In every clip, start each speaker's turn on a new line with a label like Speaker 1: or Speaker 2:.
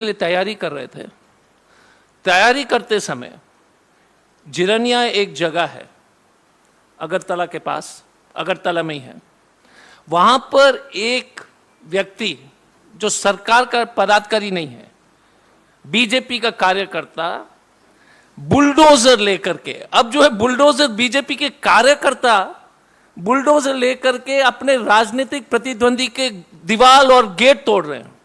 Speaker 1: लिए तैयारी कर रहे थे। तैयारी करते समय जिरनिया एक जगह है अगरतला के पास, अगरतला में ही है। वहां पर एक व्यक्ति जो सरकार का पदाधिकारी नहीं है, बीजेपी का कार्यकर्ता बुलडोजर लेकर के, अब जो है बुलडोजर, बीजेपी के कार्यकर्ता बुलडोजर लेकर के अपने राजनीतिक प्रतिद्वंदी के दीवार और गेट तोड़ रहे हैं।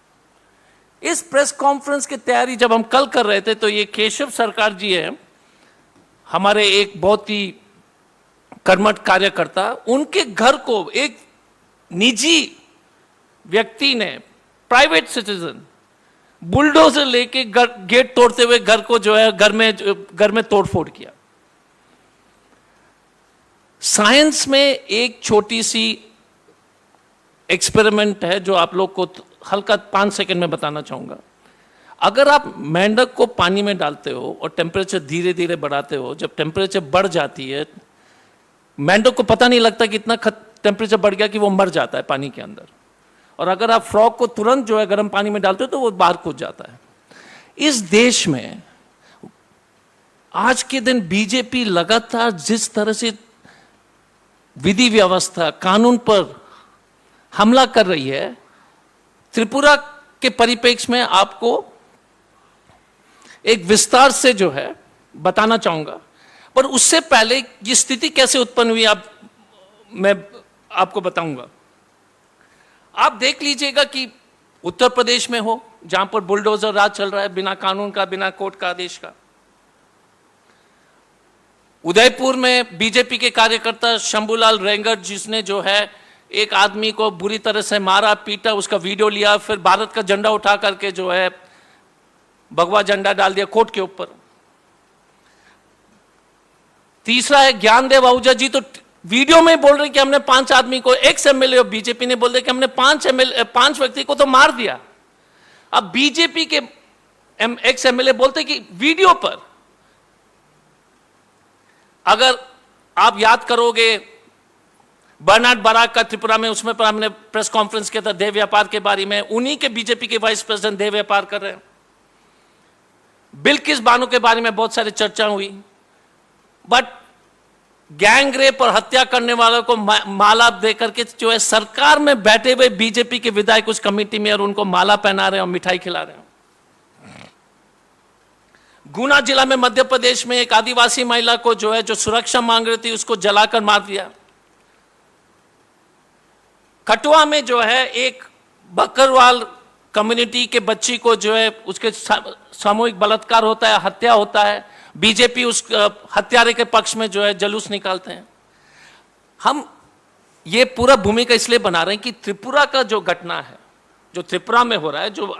Speaker 1: इस प्रेस कॉन्फ्रेंस की तैयारी जब हम कल कर रहे थे तो ये केशव सरकार जी हैं, हमारे एक बहुत ही कर्मठ कार्यकर्ता, उनके घर को एक निजी व्यक्ति ने, प्राइवेट सिटीजन, बुलडोजर लेके गेट तोड़ते हुए घर को जो है घर में तोड़फोड़ किया। साइंस में एक छोटी सी एक्सपेरिमेंट है जो आप लोग को हल्का 5 सेकंड में बताना चाहूंगा। अगर आप मेंढक को पानी में डालते हो और टेम्परेचर धीरे धीरे बढ़ाते हो, जब टेम्परेचर बढ़ जाती है, मेंढक को पता नहीं लगता कि इतना टेम्परेचर बढ़ गया कि वो मर जाता है पानी के अंदर। और अगर आप फ्रॉग को तुरंत जो है गर्म पानी में डालते हो तो वो बाहर कूद जाता है। इस देश में आज के दिन बीजेपी लगातार जिस तरह से विधि व्यवस्था, कानून पर हमला कर रही है, त्रिपुरा के परिप्रेक्ष्य में आपको एक विस्तार से जो है बताना चाहूंगा। पर उससे पहले ये स्थिति कैसे उत्पन्न हुई मैं आपको बताऊंगा। आप देख लीजिएगा कि उत्तर प्रदेश में हो, जहां पर बुलडोजर राज चल रहा है, बिना कानून का, बिना कोर्ट का आदेश का। उदयपुर में बीजेपी के कार्यकर्ता शंभूलाल रेंगर, जिसने जो है एक आदमी को बुरी तरह से मारा, पीटा, उसका वीडियो लिया, फिर भारत का झंडा उठा करके जो है भगवा झंडा डाल दिया कोर्ट के ऊपर। तीसरा है ज्ञानदेव आहूजा जी, तो वीडियो में बोल रहे कि हमने 5 आदमी को, एक्स एमएलए और बीजेपी ने बोल रहे कि हमने 5 व्यक्ति को तो मार दिया। अब बीजेपी के एक्स एमएलए बोलते कि वीडियो पर, अगर आप याद करोगे बर्नार्ड बराक का त्रिपुरा में, उसमें पर हमने प्रेस कॉन्फ्रेंस किया था देह व्यापार के बारे में, उन्हीं के बीजेपी के वाइस प्रेसिडेंट देह व्यापार कर रहे हैं। बिल्किस बानो के बारे में बहुत सारी चर्चा हुई, बट गैंग रेप और हत्या करने वालों को माला देकर के जो है सरकार में बैठे हुए बीजेपी के विधायक उस कमेटी में, और उनको माला पहना रहे हैं और मिठाई खिला रहे हैं। गुना जिला में मध्य प्रदेश में एक आदिवासी महिला को जो है, जो सुरक्षा मांग रही थी, उसको जलाकर मार दिया। कटवा में जो है एक बकरवाल कम्युनिटी के बच्ची को जो है उसके सामूहिक बलात्कार होता है, हत्या होता है। बीजेपी उस हत्यारे के पक्ष में जो है जुलूस निकालते हैं। हम ये पूरा भूमिका इसलिए बना रहे हैं कि त्रिपुरा का जो घटना है, जो त्रिपुरा में हो रहा है, जो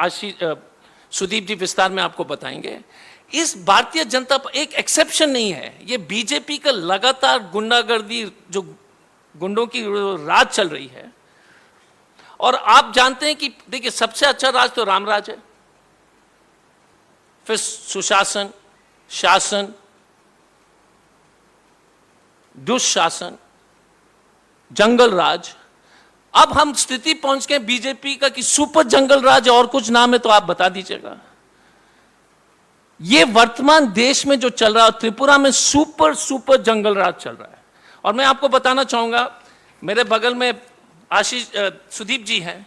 Speaker 1: सुदीप जी विस्तार में आपको बताएंगे, इस भारतीय जनता पर एक एक्सेप्शन नहीं है। ये बीजेपी का लगातार गुंडागर्दी, जो गुंडों की राज चल रही है। और आप जानते हैं कि देखिए, सबसे अच्छा राज तो राम राज है, फिर सुशासन, शासन, दुशासन, जंगल राज। अब हम स्थिति पहुंच गए बीजेपी का कि सुपर जंगल राज, और कुछ नाम है तो आप बता दीजिएगा। ये वर्तमान देश में जो चल रहा है, त्रिपुरा में सुपर जंगल राज चल रहा है। और मैं आपको बताना चाहूंगा, मेरे बगल में सुदीप जी हैं।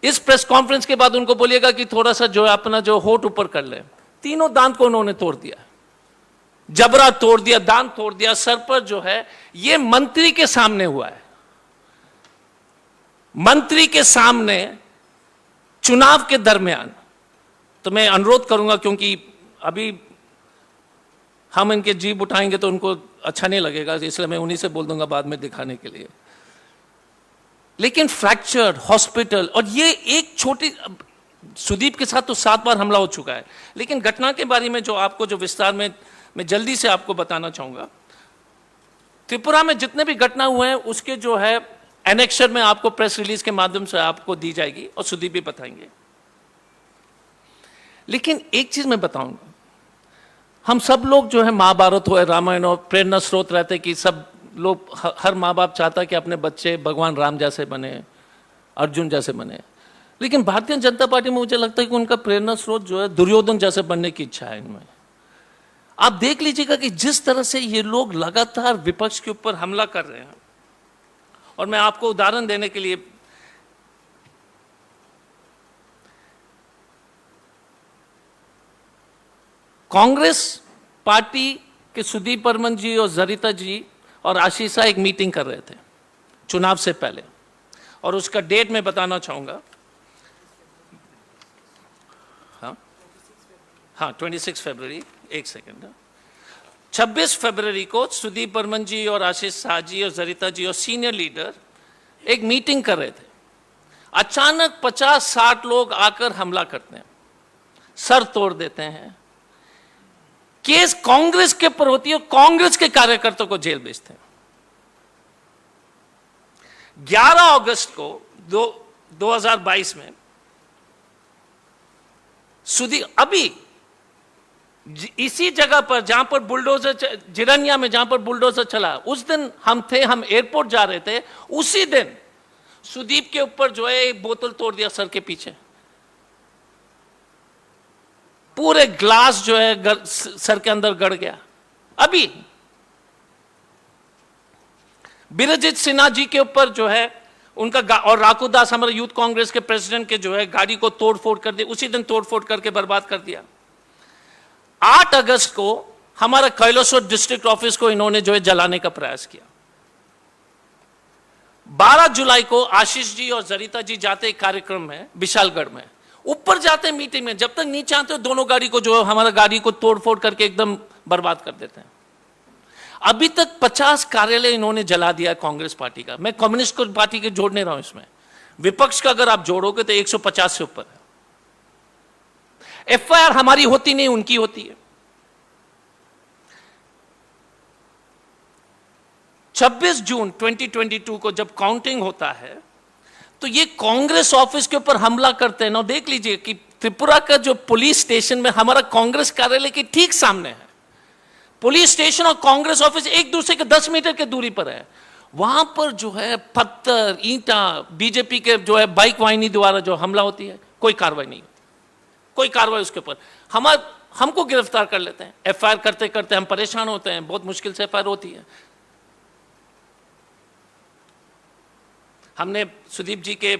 Speaker 1: इस प्रेस कॉन्फ्रेंस के बाद उनको बोलिएगा कि थोड़ा सा जो है अपना जो होठ ऊपर कर ले। तीनों दांत को उन्होंने तोड़ दिया, जबरा तोड़ दिया, दांत तोड़ दिया। सर पर जो है, ये मंत्री के सामने हुआ है, मंत्री के सामने, चुनाव के दरमियान। तो मैं अनुरोध करूंगा, क्योंकि अभी हम इनके जीभ उठाएंगे तो उनको अच्छा नहीं लगेगा, इसलिए मैं उन्हीं से बोल दूंगा बाद में दिखाने के लिए। लेकिन फ्रैक्चर्ड हॉस्पिटल, और ये एक छोटी, सुदीप के साथ तो 7 बार हमला हो चुका है। लेकिन घटना के बारे में जो आपको, जो विस्तार में मैं जल्दी से आपको बताना चाहूंगा, त्रिपुरा में जितने भी घटना हुए हैं उसके जो है एनेक्सर में आपको प्रेस रिलीज के माध्यम से आपको दी जाएगी, और सुदीप भी बताएंगे। लेकिन एक चीज मैं बताऊंगा, हम सब लोग जो है महाभारत हो, रामायण हो, प्रेरणा स्रोत रहते कि सब लोग, हर माँ बाप चाहता कि अपने बच्चे भगवान राम जैसे बने, अर्जुन जैसे बने। लेकिन भारतीय जनता पार्टी में मुझे लगता है कि उनका प्रेरणा स्रोत जो है दुर्योधन जैसे बनने की इच्छा है इनमें। आप देख लीजिएगा कि जिस तरह से ये लोग लगातार विपक्ष के ऊपर हमला कर रहे हैं, और मैं आपको उदाहरण देने के लिए कांग्रेस पार्टी के सुदीप बर्मन जी और जरिता जी और आशीष शाह एक मीटिंग कर रहे थे चुनाव से पहले, और उसका डेट मैं बताना चाहूंगा। हाँ 26 फरवरी, एक सेकेंड, 26 फरवरी को सुदीप बर्मन जी और आशीष शाह जी और जरिता जी और सीनियर लीडर एक मीटिंग कर रहे थे। अचानक 50-60 लोग आकर हमला करते हैं, सर तोड़ देते हैं, केस कांग्रेस के ऊपर होती है, कांग्रेस के कार्यकर्ताओं को जेल भेजते हैं। 11 अगस्त को 2022 में अभी इसी जगह पर जहां पर बुलडोजर, जिरनिया में जहां पर बुलडोजर चला, उस दिन हम एयरपोर्ट जा रहे थे, उसी दिन सुदीप के ऊपर जो है एक बोतल तोड़ दिया सर के पीछे, पूरे ग्लास जो है सर के अंदर गड़ गया। अभी बिरजित सिन्हा जी के ऊपर जो है उनका और राकू दास हमारे यूथ कांग्रेस के प्रेसिडेंट के जो है गाड़ी को तोड़फोड़ कर दी, उसी दिन तोड़फोड़ करके बर्बाद कर दिया। 8 अगस्त को हमारा कैलाशोर डिस्ट्रिक्ट ऑफिस को इन्होंने जो है जलाने का प्रयास किया। 12 जुलाई को आशीष जी और जरिता जी जाते कार्यक्रम में विशालगढ़ में, ऊपर जाते मीटिंग में, जब तक नीचे आते दोनों गाड़ी को जो है हमारा गाड़ी को तोड़फोड़ करके एकदम बर्बाद कर देते हैं। अभी तक 50 कार्यालय इन्होंने जला दिया कांग्रेस पार्टी का। मैं कम्युनिस्ट पार्टी के जोड़ नहीं रहा हूं इसमें, विपक्ष का अगर आप जोड़ोगे तो 150 से ऊपर है। एफआईआर हमारी होती नहीं, उनकी होती है। 26 जून 2022 को जब काउंटिंग होता है तो ये कांग्रेस ऑफिस के ऊपर हमला करते हैं ना। देख लीजिए कि त्रिपुरा का जो पुलिस स्टेशन में हमारा कांग्रेस कार्यालय के ठीक सामने है, पुलिस स्टेशन और कांग्रेस ऑफिस एक दूसरे के 10 मीटर की दूरी पर है। वहां पर जो है पत्थर, ईंटा, बीजेपी के जो है बाइक वाहिनी द्वारा जो हमला होती है, कोई कार्रवाई नहीं होती, कोई कार्रवाई उसके ऊपर। हमको गिरफ्तार कर लेते हैं, एफआईआर करते करते हम परेशान होते हैं, बहुत मुश्किल से एफआईआर होती है। हमने सुदीप जी के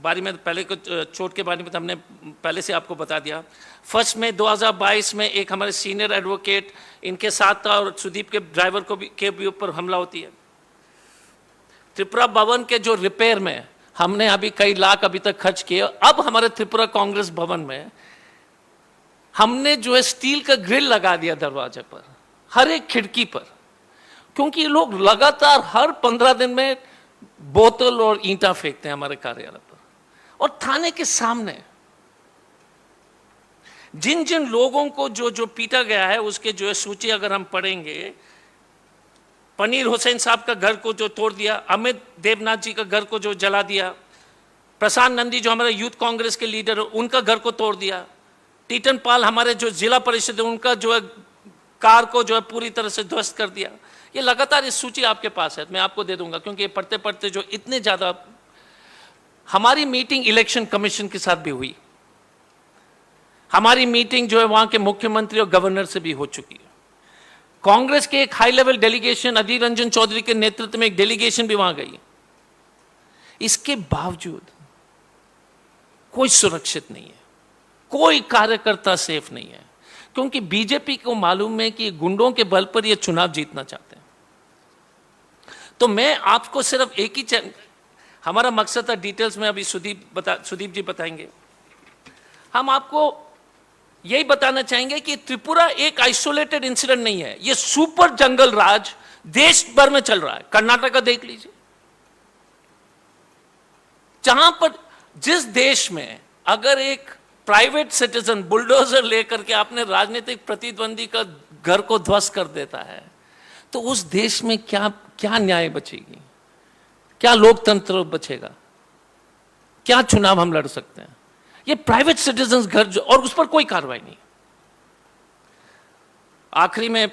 Speaker 1: बारे में पहले को चोट के बारे में तो हमने पहले से आपको बता दिया। 1 मई 2022 में एक हमारे सीनियर एडवोकेट इनके साथ था और सुदीप के ड्राइवर को भी ऊपर हमला होती है। त्रिपुरा भवन के जो रिपेयर में हमने अभी कई लाख अभी तक खर्च किए। अब हमारे त्रिपुरा कांग्रेस भवन में हमने जो है स्टील का ग्रिल लगा दिया दरवाजे पर, हर एक खिड़की पर, क्योंकि लोग लगातार हर 15 दिन में बोतल और ईंटा फेंकते हैं हमारे कार्यालय पर। और थाने के सामने जिन जिन लोगों को जो जो पीटा गया है उसके जो है सूची अगर हम पढ़ेंगे, पनीर हुसैन साहब का घर को जो तोड़ दिया, अमित देवनाथ जी का घर को जो जला दिया, प्रशांत नंदी जो हमारे यूथ कांग्रेस के लीडर है उनका घर को तोड़ दिया, टीटन पाल हमारे जो जिला परिषद है उनका जो है कार को जो है पूरी तरह से ध्वस्त कर दिया। ये लगातार इस सूची आपके पास है, मैं आपको दे दूंगा, क्योंकि पढ़ते पढ़ते जो इतने ज्यादा। हमारी मीटिंग इलेक्शन कमीशन के साथ भी हुई, हमारी मीटिंग जो है वहां के मुख्यमंत्री और गवर्नर से भी हो चुकी है। कांग्रेस के एक high level delegation Adhir Ranjan Chaudhary के नेतृत्व में एक डेलीगेशन भी वहां गई। इसके बावजूद कोई सुरक्षित नहीं है, कोई कार्यकर्ता सेफ नहीं है, क्योंकि बीजेपी को मालूम है कि गुंडों के बल पर ये चुनाव जीतना चाहते हैं। तो मैं आपको सिर्फ एक ही हमारा मकसद था, डिटेल्स में अभी सुदीप जी बताएंगे। हम आपको यही बताना चाहेंगे कि त्रिपुरा एक आइसोलेटेड इंसिडेंट नहीं है, ये सुपर जंगल राज देश भर में चल रहा है। कर्नाटका देख लीजिए, जहां पर जिस देश में अगर एक प्राइवेट सिटीजन बुलडोजर लेकर के अपने राजनीतिक प्रतिद्वंदी का घर को ध्वस्त कर देता है, तो उस देश में क्या क्या न्याय बचेगी, क्या लोकतंत्र बचेगा, क्या चुनाव हम लड़ सकते हैं? ये प्राइवेट सिटीजन घर जो, और उस पर कोई कार्रवाई नहीं। आखिरी में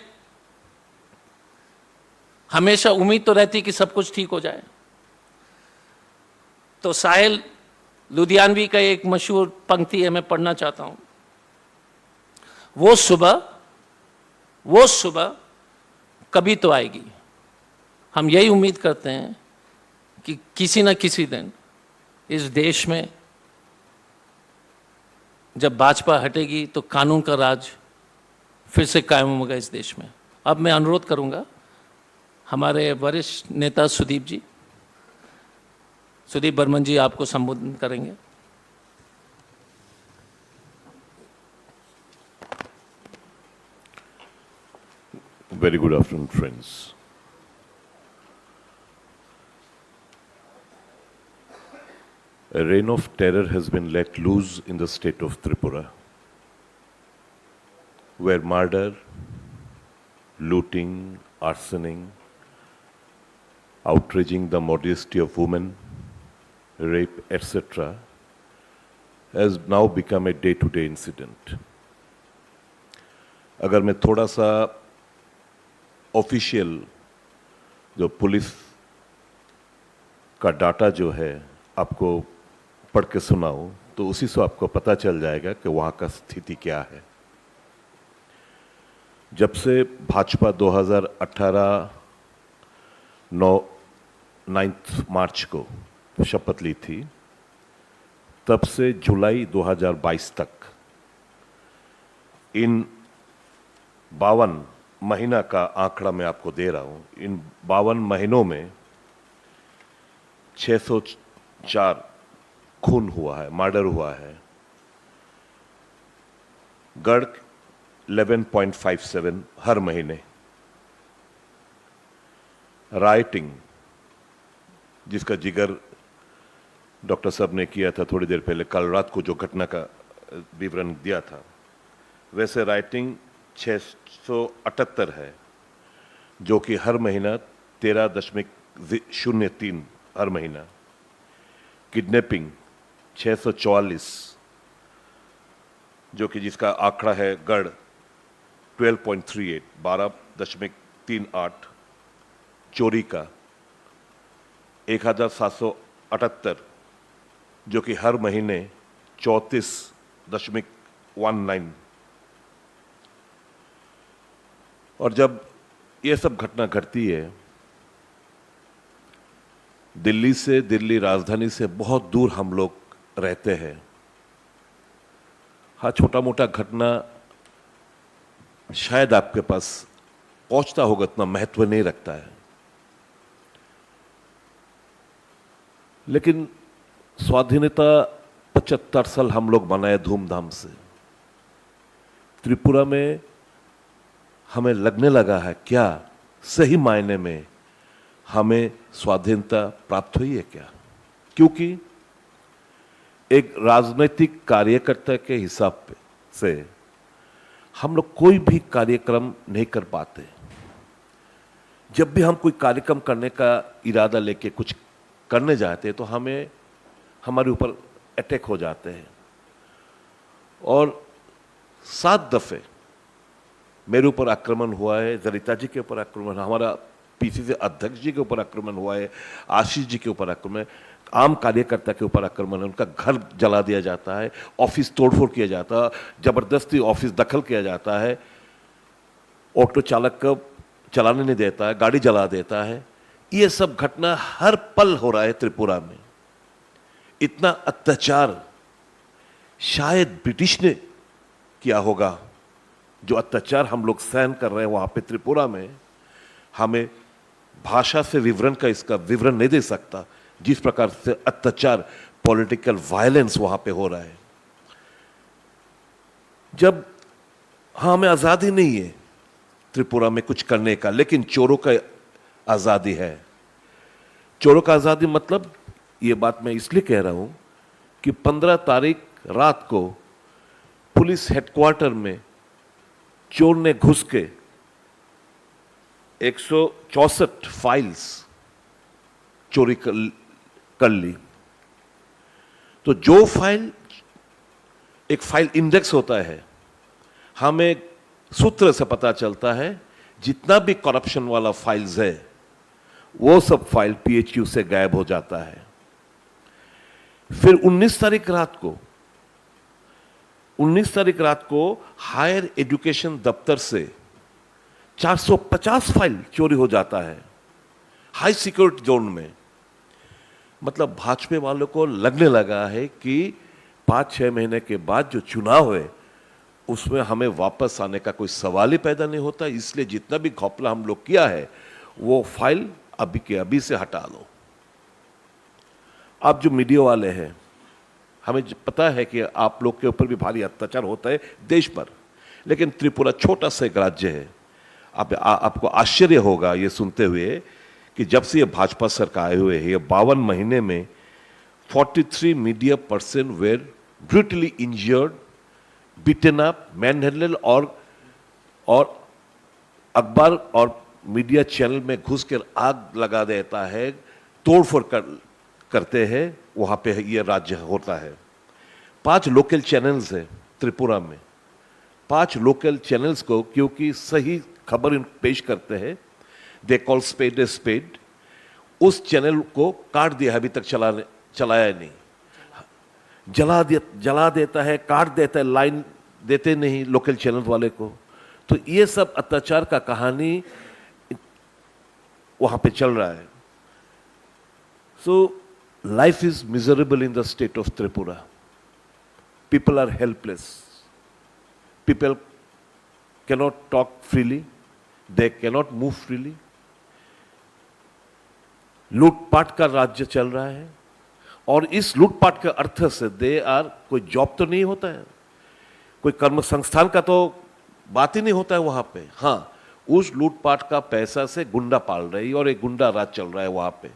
Speaker 1: हमेशा उम्मीद तो रहती कि सब कुछ ठीक हो जाए। तो साहिल लुधियानवी का एक मशहूर पंक्ति है, मैं पढ़ना चाहता हूं। वो सुबह कभी तो आएगी। हम यही उम्मीद करते हैं कि किसी न किसी दिन इस देश में जब भाजपा हटेगी तो कानून का राज फिर से कायम होगा इस देश में। अब मैं अनुरोध करूंगा हमारे वरिष्ठ नेता सुदीप बर्मन जी आपको संबोधन करेंगे।
Speaker 2: Very good afternoon, friends. A reign of terror has been let loose in the state of Tripura, where murder, looting, arsoning, outraging the modesty of women, rape, etc., has now become a day-to-day incident. अगर मैं थोड़ा सा official जो police का data जो है आपको पढ़ के सुनाऊं तो उसी से आपको पता चल जाएगा कि वहां का स्थिति क्या है। जब से भाजपा 2018 9 मार्च को शपथ ली थी, तब से जुलाई 2022 तक इन 52 महीना का आंकड़ा मैं आपको दे रहा हूं। इन 52 महीनों में 604 खून हुआ है, मर्डर हुआ है। गढ़ 11.57 हर महीने। राइटिंग जिसका जिक्र डॉक्टर साहब ने किया था थोड़ी देर पहले, कल रात को जो घटना का विवरण दिया था, वैसे राइटिंग 678 है, जो कि हर महीना 13.03 हर महीना। किडनैपिंग 644, जो कि जिसका आंकड़ा है गढ़ 12.38 12.38। चोरी का 1778, जो कि हर महीने 34.19। और जब ये सब घटना घटती है, दिल्ली से, दिल्ली राजधानी से बहुत दूर हम लोग रहते हैं। हाँ, छोटा मोटा घटना शायद आपके पास पहुंचता होगा, इतना महत्व नहीं रखता है, लेकिन स्वाधीनता 75 साल हम लोग मनाए धूमधाम से। त्रिपुरा में हमें लगने लगा है क्या सही मायने में हमें स्वाधीनता प्राप्त हुई है क्या? क्योंकि एक राजनीतिक कार्यकर्ता के हिसाब से हम लोग कोई भी कार्यक्रम नहीं कर पाते। जब भी हम कोई कार्यक्रम करने का इरादा लेके कुछ करने जाते हैं तो हमें हमारे ऊपर अटैक हो जाते हैं। और 7 दफे मेरे ऊपर आक्रमण हुआ है, जरिता जी के ऊपर आक्रमण, हमारा पीसीसी अध्यक्ष जी के ऊपर आक्रमण हुआ है, आशीष जी के ऊपर आक्रमण, आम कार्यकर्ता के ऊपर आक्रमण है, उनका घर जला दिया जाता है, ऑफिस तोड़फोड़ किया जाता है, जबरदस्ती ऑफिस दखल किया जाता है, ऑटो चालक को चलाने नहीं देता है, गाड़ी जला देता है। ये सब घटना हर पल हो रहा है त्रिपुरा में। इतना अत्याचार शायद ब्रिटिश ने किया होगा। जो अत्याचार हम लोग सहन कर रहे हैं वहां पे त्रिपुरा में, हमें भाषा से विवरण का इसका विवरण नहीं दे सकता, जिस प्रकार से अत्याचार, पॉलिटिकल वायलेंस वहां पे हो रहा है। जब हमें आजादी नहीं है त्रिपुरा में कुछ करने का, लेकिन चोरों का आजादी है। चोरों का आजादी मतलब, ये बात मैं इसलिए कह रहा हूं कि 15 तारीख रात को पुलिस हेडक्वार्टर में चोर ने घुस के 164 फाइल्स चोरी कर ली। तो जो फाइल, एक फाइल इंडेक्स होता है, हमें सूत्र से पता चलता है जितना भी करप्शन वाला फाइल्स है वो सब फाइल पीएचयू से गायब हो जाता है। फिर 19 तारीख रात को हायर एजुकेशन दफ्तर से 450 फाइल चोरी हो जाता है हाई सिक्योरिटी जोन में। मतलब भाजपा वालों को लगने लगा है कि 5-6 महीने के बाद जो चुनाव है उसमें हमें वापस आने का कोई सवाल ही पैदा नहीं होता, इसलिए जितना भी घोपला हम लोग किया है वो फाइल अभी के अभी से हटा लो। आप जो मीडिया वाले हैं, हमें पता है कि आप लोग के ऊपर भी भारी अत्याचार होता है देश पर, लेकिन त्रिपुरा छोटा सा एक राज्य है। आपको आश्चर्य होगा ये सुनते हुए कि जब से ये भाजपा सरकार आए हुए है, ये 52 महीने में 43 media person were brutally injured, beaten up, manhandle और अखबार और मीडिया चैनल में घुस कर आग लगा देता है, तोड़फोड़ करते हैं। वहां पे ये राज्य होता है। 5 लोकल चैनल्स है त्रिपुरा में। 5 लोकल चैनल्स को क्योंकि सही खबर पेश करते हैं, they call spade a spade, उस चैनल को काट दिया, अभी तक चलाया नहीं, जला देता है, काट देता है, लाइन देते नहीं लोकल चैनल वाले को। तो ये सब अत्याचार का कहानी वहां पे चल रहा है। सो life is miserable in the state of Tripura. People are helpless. People cannot talk freely. They cannot move freely. लूटपाट का राज्य चल रहा है और इस लूटपाट के अर्थ से कोई जॉब तो नहीं होता है, कोई कर्म संस्थान का तो बात ही नहीं होता है वहां पे। हाँ, उस लूटपाट का पैसा से गुंडा पाल रही और एक गुंडा राज चल रहा है वहां पे।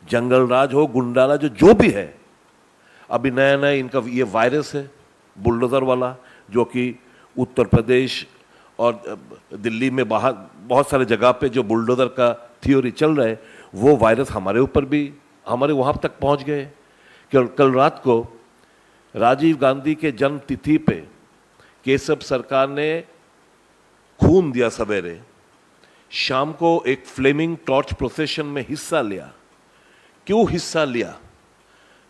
Speaker 2: जंगल राज हो, गुंडा राज हो, जो भी है। अभी नया नया इनका ये वायरस है बुलडोजर वाला, जो कि उत्तर प्रदेश और दिल्ली में बाहर बहुत सारे जगह पे जो बुलडोजर का थियोरी चल रहा है, वो वायरस हमारे ऊपर भी, हमारे वहां तक पहुंच गए। कल रात को राजीव गांधी के जन्म तिथि पे केशव सरकार ने खून दिया सवेरे, शाम को एक फ्लेमिंग टॉर्च प्रोसेशन में हिस्सा लिया। क्यों हिस्सा लिया?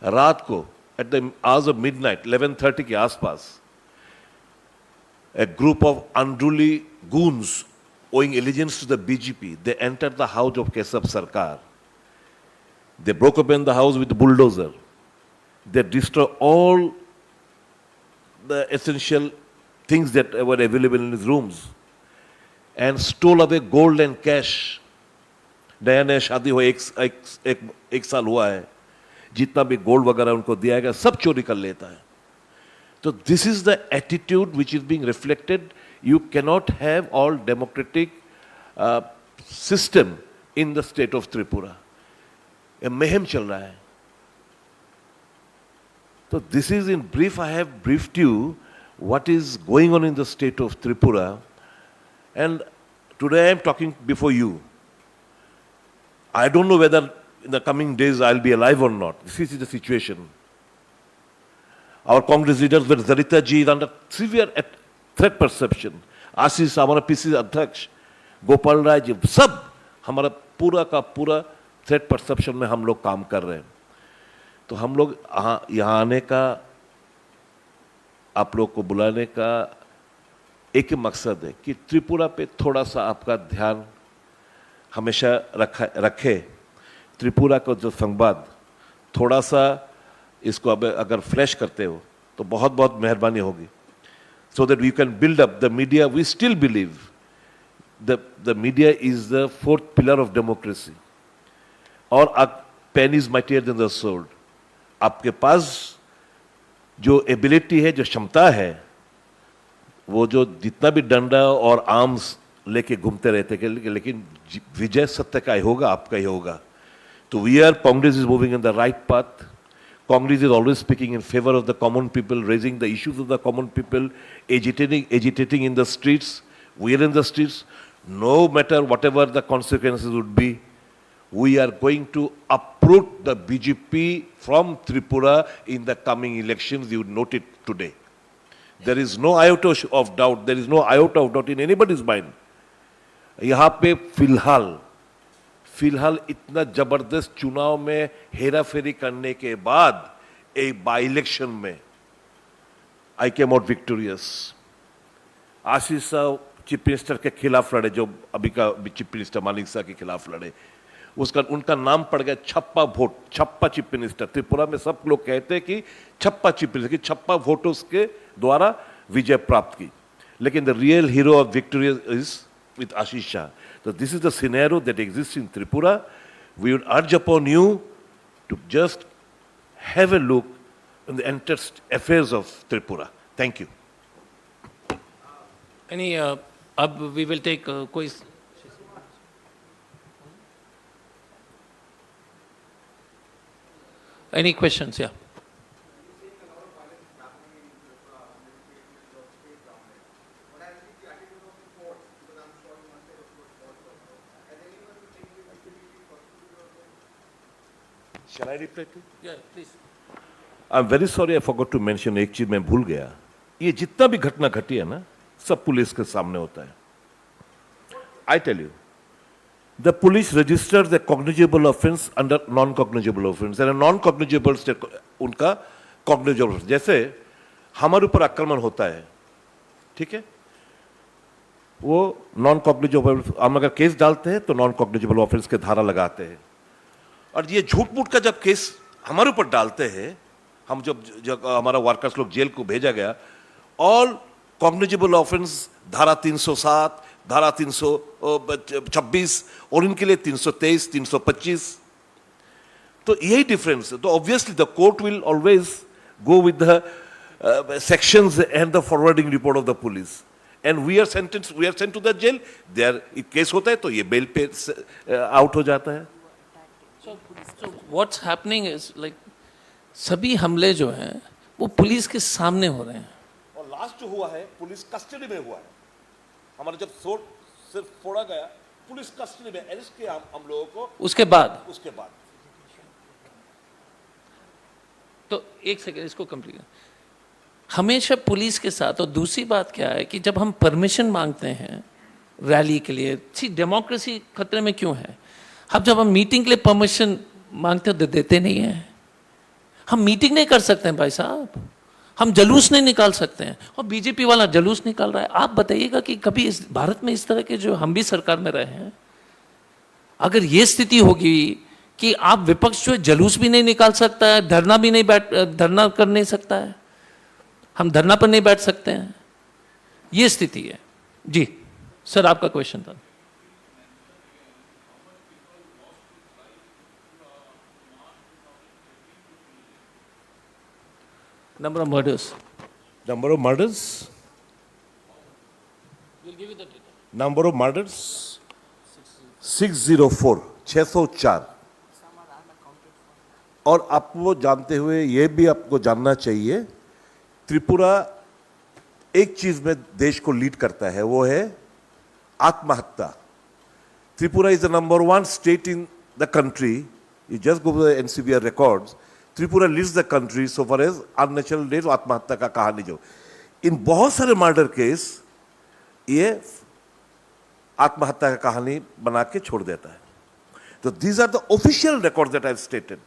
Speaker 2: रात को at the hours of midnight 11:30 के आसपास a group of unruly goons owing allegiance to the BJP, they entered the house of Kesav Sarkar. They broke open the house with the bulldozer. They destroyed all the essential things that were available in his rooms and stole away gold and cash. नया नया शादी हो एक साल हुआ है, जितना भी गोल्ड वगैरह उनको दिया गया सब चोरी कर लेता है। तो this is the attitude which is being reflected. You cannot have all democratic system in the state of Tripura. मुहिम चल रहा है। तो this is in brief, I have briefed you what is going on in the state of Tripura, and today I am talking before you. I don't know whether in the coming days I'll be alive or not. This is the situation. Our Congress leaders were Zarita ji is under severe threat perception. आशीष हमारा PC अध्यक्ष, गोपाल राय जी, सब हमारा पूरा का पूरा threat perception में हम लोग काम कर रहे हैं। तो हम लोग यहाँ आने का, आप लोग को बुलाने का एक ही मकसद है कि त्रिपुरा पे थोड़ा सा आपका ध्यान हमेशा रखे। त्रिपुरा का जो संवाद थोड़ा सा इसको अगर फ्लैश करते हो तो बहुत बहुत मेहरबानी होगी, so that we can build up the media. We still believe the media is the fourth pillar of democracy. और a pen is mightier than the sword. आपके पास जो एबिलिटी है, जो क्षमता है, वो जो जितना भी डंडा और आर्म्स लेके घूमते रहते हैं, लेकिन विजय सत्य का ही होगा, आपका ही होगा। तो we are, Congress is moving in the right path. Congress is always speaking in favor of the common people, raising the issues of the common people, agitating in the streets. We are in the streets. No matter whatever the consequences would be, we are going to uproot the BJP from Tripura in the coming elections. You note it today. There is no iota of doubt. There is no iota of doubt in anybody's mind. यहाँ पे फिलहाल इतना जबरदस्त चुनाव में हेरा फेरी करने के बाद एक बाई इलेक्शन में आई केम आउट विक्टोरियस। आशीष साहब चीफ मिनिस्टर के खिलाफ लड़े, जो अभी का चीफ मिनिस्टर मानिक शाह के खिलाफ लड़े, उसका उनका नाम पड़ गया छप्पा वोट, छप्पा चीफ मिनिस्टर। त्रिपुरा में सब लोग कहते हैं कि छप्पा चीफ मिनिस्टर, कि छप्पा वोटों के द्वारा विजय प्राप्त की, लेकिन the real hero of victory is with Ashish Shah. So this is the scenario that exists in Tripura. We would urge upon you to just have a look in the entire affairs of Tripura. Thank you.
Speaker 1: Any, अब we will take कोई any questions? Yeah.
Speaker 2: Shall I reply to?
Speaker 1: Yeah, please.
Speaker 2: I'm very sorry, I forgot to mention, एक चीज मैं भूल गया। ये जितना भी घटना घटी है ना, सब पुलिस के सामने होता है। I tell you, the police registers a cognizable offense under non-cognizable offense, and a non-cognizable उनका cognizable offense। जैसे हमारे ऊपर आक्रमण होता है, ठीक है, वो नॉन कॉग्निजेबल, हम अगर केस डालते हैं तो नॉन कॉग्निजेबल ऑफेंस के धारा लगाते हैं। और ये झूठ मूठ का जब केस हमारे ऊपर डालते हैं, हम जब हमारा वर्कर्स लोग जेल को भेजा गया, ऑल कॉग्निजेबल ऑफेंस धारा 307, धारा 326 और इनके लिए 323, 325। तो यही डिफरेंस है। तो obviously the court will always go with the sections and the forwarding report of the police, and we are sent to the jail. There case होता है तो ये बेल पे आउट हो जाता है।
Speaker 1: So what's happening is like सभी हमले जो हैं वो पुलिस के सामने हो रहे हैं।
Speaker 2: और लास्ट जो हुआ है पुलिस कस्टडी में हुआ है। हमारा जब सिर्फ फोड़ा गया, पुलिस कस्टडी में अरेस्ट किया हम लोगों को।
Speaker 1: उसके बाद तो एक सेकेंड इसको कंप्लीट। हमेशा पुलिस के साथ। और दूसरी बात क्या है कि जब हम परमिशन मांगते हैं रैली के लिए, डेमोक्रेसी खतरे में क्यों है? अब जब हम मीटिंग के लिए परमिशन मांगते हैं तो देते नहीं हैं। हम मीटिंग नहीं कर सकते हैं भाई साहब, हम जुलूस नहीं निकाल सकते हैं, और बीजेपी वाला जुलूस निकाल रहा है। आप बताइएगा कि कभी इस भारत में इस तरह के, जो हम भी सरकार में रहे हैं, अगर ये स्थिति होगी कि आप विपक्ष जो है जुलूस भी नहीं निकाल सकता है, धरना कर नहीं सकता है, हम धरना पर नहीं बैठ सकते हैं, ये स्थिति है। जी सर, आपका क्वेश्चन था। Number of murders.
Speaker 2: Number of murders?
Speaker 1: We'll give you the data.
Speaker 2: Number of murders? 604, 604। और आप वो जानते हुए ये भी आपको जानना चाहिए, त्रिपुरा एक चीज में देश को लीड करता है, वो है आत्महत्या। Tripura is the number 1 state in the country. You just go the NCBR records. Tripura leads the country so for as unnatural death, आत्महत्या का कहानी। जो इन बहुत सारे मर्डर केस ये आत्महत्या का कहानी बना के छोड़ देता है। तो these are the official record that I have stated.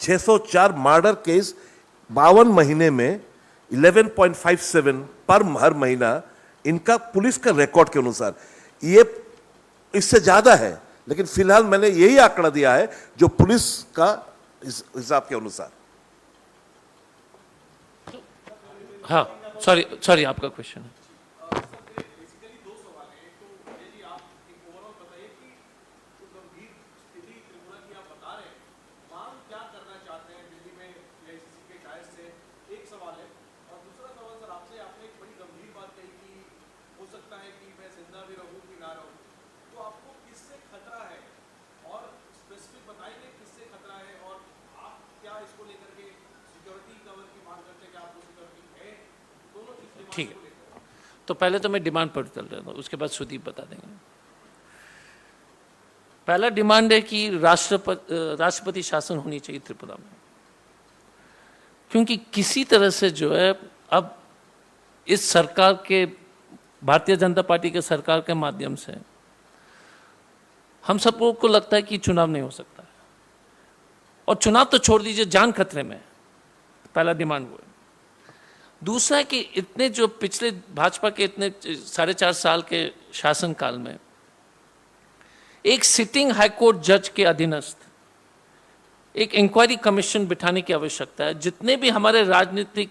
Speaker 2: 604 murder case 52 महीने में 11.57 पर हर महीना, इनका पुलिस का रिकॉर्ड के अनुसार। ये इससे ज्यादा है, लेकिन फिलहाल मैंने यही आंकड़ा दिया है जो पुलिस का हिसाब के अनुसार।
Speaker 1: हाँ, सॉरी आपका क्वेश्चन है। ठीक है, तो पहले तो मैं डिमांड पर चल रहा था, उसके बाद सुदीप बता देंगे। पहला डिमांड है कि राष्ट्रपति शासन होनी चाहिए त्रिपुरा में, क्योंकि किसी तरह से जो है अब इस सरकार के, भारतीय जनता पार्टी के सरकार के माध्यम से हम सबको को लगता है कि चुनाव नहीं हो सकता है। और चुनाव तो छोड़ दीजिए, जान खतरे में। पहला डिमांड वो है। दूसरा है कि इतने जो पिछले भाजपा के इतने 4.5 साल के शासनकाल में एक सिटिंग हाईकोर्ट जज के अधीनस्थ एक इंक्वायरी कमीशन बिठाने की आवश्यकता है। जितने भी हमारे राजनीतिक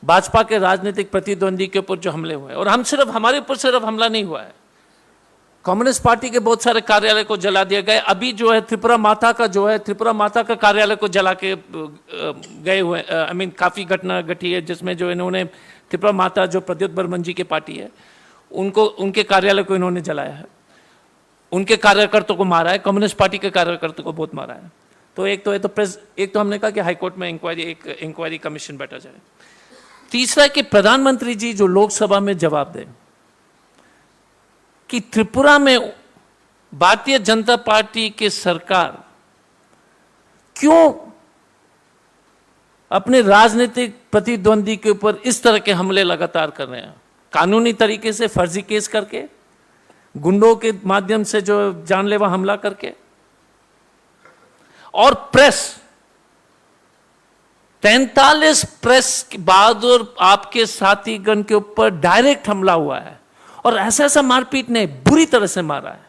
Speaker 1: भाजपा के राजनीतिक प्रतिद्वंदी के ऊपर जो हमले हुए, और हम सिर्फ हमारे ऊपर सिर्फ हमला नहीं हुआ है, कम्युनिस्ट पार्टी के बहुत सारे कार्यालय को जला दिया गया। अभी जो है त्रिपुरा माता का कार्यालय को जला के गए हुए, काफी घटना घटी है जिसमें जो इन्होंने त्रिपुरा माता जो प्रद्युत बर्मन जी की पार्टी है उनको, उनके कार्यालय को इन्होंने जलाया है, उनके कार्यकर्ताओं को मारा है, कम्युनिस्ट पार्टी के कार्यकर्ताओं को बहुत मारा है। तो एक तो हमने कहा कि हाईकोर्ट में इंक्वायरी कमीशन बैठा जाए। तीसरा कि प्रधानमंत्री जी जो लोकसभा में जवाब दें कि त्रिपुरा में भारतीय जनता पार्टी की सरकार क्यों अपने राजनीतिक प्रतिद्वंदी के ऊपर इस तरह के हमले लगातार कर रहे हैं, कानूनी तरीके से फर्जी केस करके, गुंडों के माध्यम से जो जानलेवा हमला करके, और प्रेस 43 प्रेस बहादुर आपके साथीगण के ऊपर डायरेक्ट हमला हुआ है, और ऐसा मारपीट ने बुरी तरह से मारा है,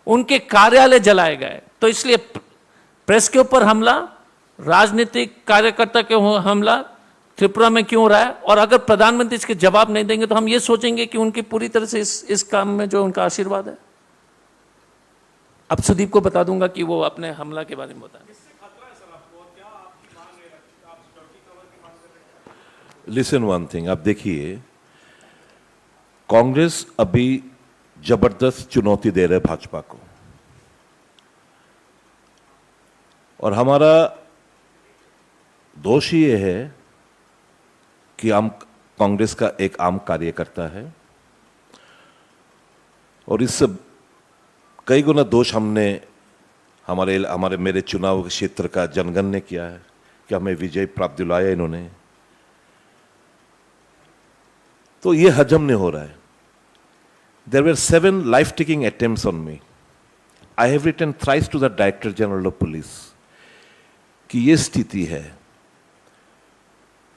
Speaker 1: उनके कार्यालय जलाए गए। तो इसलिए प्रेस के ऊपर हमला, राजनीतिक कार्यकर्ता के हमला त्रिपुरा में क्यों हो रहा है, और अगर प्रधानमंत्री इसके जवाब नहीं देंगे तो हम ये सोचेंगे कि उनकी पूरी तरह से इस काम में जो उनका आशीर्वाद है। अब सुदीप को बता दूंगा कि वो अपने हमला के बारे में बताएं।
Speaker 2: लिसन वन थिंग, आप देखिए, कांग्रेस अभी जबरदस्त चुनौती दे रहे भाजपा को, और हमारा दोष ये है कि हम कांग्रेस का एक आम कार्यकर्ता है, और इससे कई गुना दोष हमने मेरे चुनाव क्षेत्र का जनगण ने किया है कि हमें विजय प्राप्त दिलाया इन्होंने, तो ये हजम नहीं हो रहा है। There were 7 life-taking attempts on me. I have written thrice to the Director General of Police कि ये स्थिति है।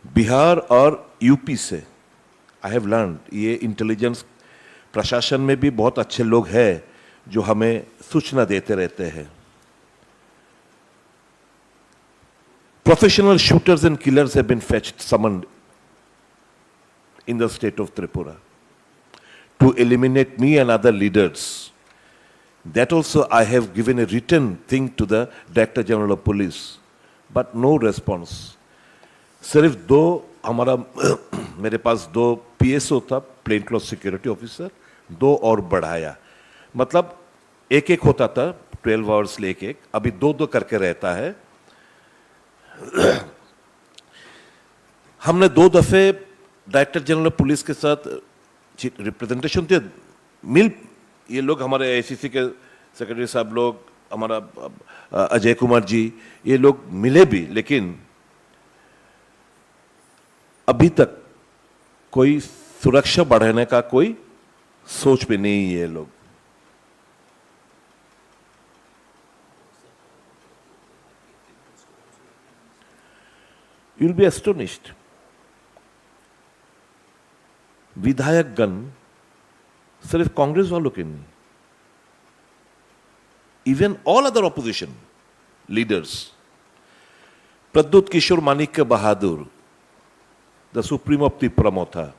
Speaker 2: बिहार और यूपी से I have learned, ये इंटेलिजेंस प्रशासन में भी बहुत अच्छे लोग हैं जो हमें सूचना देते रहते हैं। Professional shooters and killers have been summoned in the state of Tripura to eliminate me and other leaders. That also I have given a written thing to the Director General of Police, but no response. सिर्फ 2 हमारा मेरे पास 2 PSO था, plane cloth security officer, 2 और बढ़ाया, मतलब 1-1 होता था 12 hours ले एक, अभी 2-2 करके रहता है। हमने 2 दफे डायरेक्टर जनरल ऑफ पुलिस के साथ रिप्रेजेंटेशन थे, ये लोग हमारे AICC के सेक्रेटरी साहब लोग, हमारा अजय कुमार जी, ये लोग मिले भी, लेकिन अभी तक कोई सुरक्षा बढ़ाने का कोई सोच भी नहीं है ये लोग। You'll be astonished. विधायक गण सिर्फ कांग्रेस वालों के नहीं, even all other opposition leaders, Pradyut Kishore Manikya Bahadur, the supreme of Tripura Motha,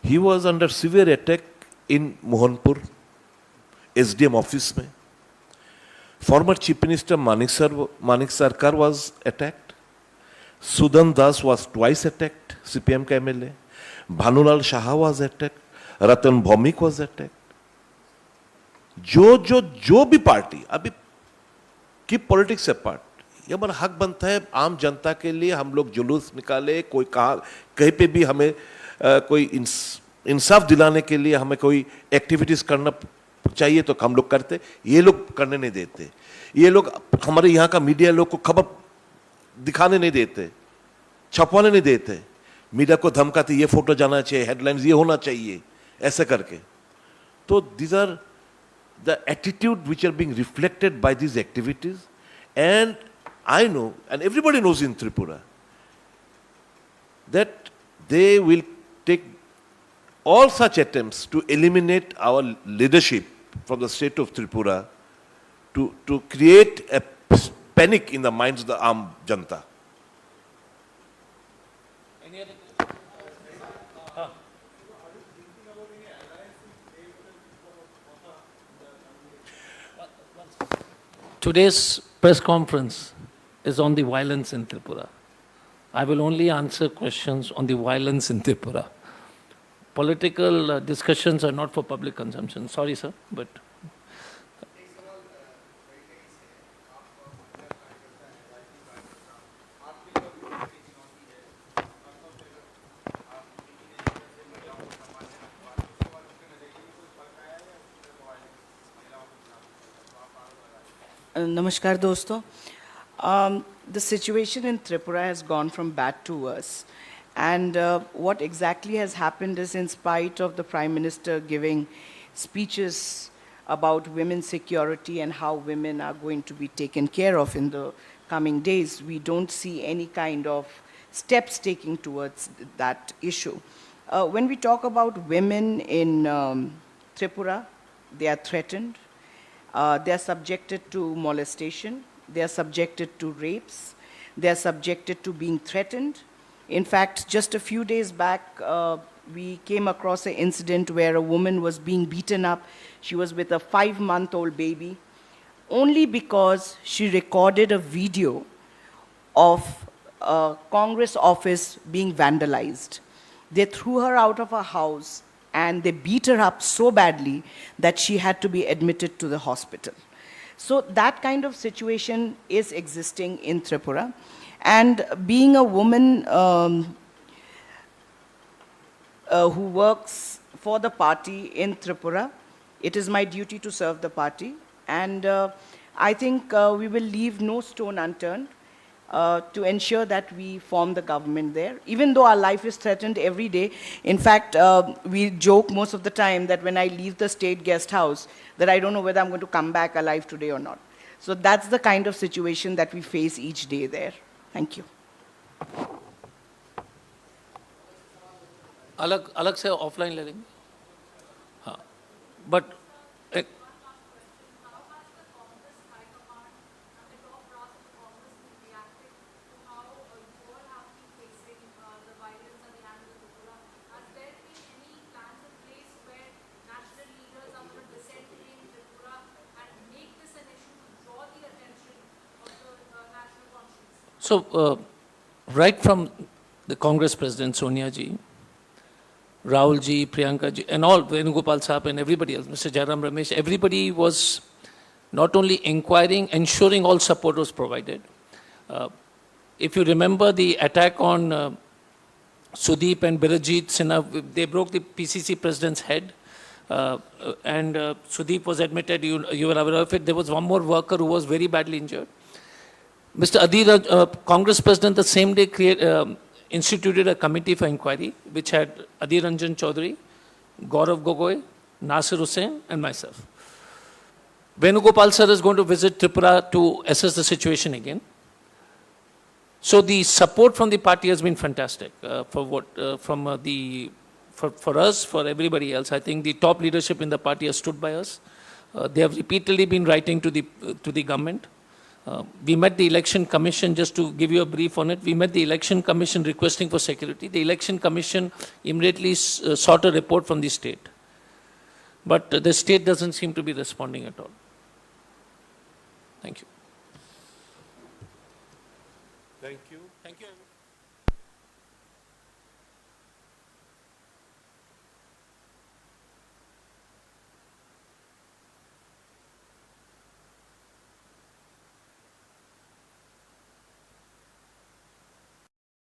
Speaker 2: he was under severe attack in Mohanpur SDM office में। Former chief minister Manik Sarkar was attacked, Sudan Das was twice attacked, CPM का MLA, Bhanulal Shah was attacked, Ratan Bhowmik was attacked. जो भी पार्टी अभी की politics से part, ये हमारा हक बनता है आम जनता के लिए हम लोग जुलूस निकाले, कोई कहीं पे भी हमें कोई इंसाफ दिलाने के लिए हमें कोई एक्टिविटीज करना चाहिए तो हम लोग करते, ये लोग करने नहीं देते। ये लोग हमारे यहाँ का मीडिया लोग को खबर दिखाने नहीं देते, छपवाने नहीं देते, मीडिया को धमकाते ये फोटो जाना चाहिए, हेडलाइंस ये होना चाहिए, ऐसे करके। तो these are the attitude which are being reflected by these activities, and I know, and everybody knows in Tripura, that they will take all such attempts to eliminate our leadership from the state of Tripura to create a panic in the minds of the Aam Janta.
Speaker 1: Today's press conference is on the violence in Tripura. I will only answer questions on the violence in Tripura. Political discussions are not for public consumption. Sorry, sir, but
Speaker 3: Namaskar dosto. The situation in Tripura has gone from bad to worse. And what exactly has happened is, in spite of the Prime Minister giving speeches about women's security and how women are going to be taken care of in the coming days, we don't see any kind of steps taking towards that issue. When we talk about women in Tripura, they are threatened. They are subjected to molestation. They are subjected to rapes. They are subjected to being threatened. In fact, just a few days back, we came across an incident where a woman was being beaten up. She was with a 5-month-old baby, only because she recorded a video of a Congress office being vandalized. They threw her out of her house and they beat her up so badly that she had to be admitted to the hospital. So that kind of situation is existing in Tripura. And being a woman who works for the party in Tripura, it is my duty to serve the party. And I think we will leave no stone unturned to ensure that we form the government there, even though our life is threatened every day. In fact, we joke most of the time that when I leave the state guest house, that I don't know whether I'm going to come back alive today or not. So that's the kind of situation that we face each day there. Thank you.
Speaker 1: अलग से offline ले लेंगे. हाँ, but so right from the Congress President Sonia ji, Rahul ji, Priyanka ji, and all, Venugopal Saab and everybody else, Mr. Jairam Ramesh, everybody was not only inquiring, ensuring all support was provided. If you remember the attack on Sudeep and Birajit Sinha, they broke the PCC president's head. And Sudeep was admitted, you were aware of it. There was one more worker who was very badly injured. Mr. Adhir, Congress President, the same day instituted a committee for inquiry, which had Adhir Ranjan Chaudhary, Gaurav Gogoi, Nasir Hussain, and myself. Venugopal sir is going to visit Tripura to assess the situation again. So the support from the party has been fantastic for us, for everybody else. I think the top leadership in the party has stood by us. They have repeatedly been writing to the government. We met the Election Commission, just to give you a brief on it. We met the Election Commission requesting for security. The Election Commission immediately sought a report from the state. But the state doesn't seem to be responding at all. Thank you.
Speaker 2: Thank you.
Speaker 1: Thank you.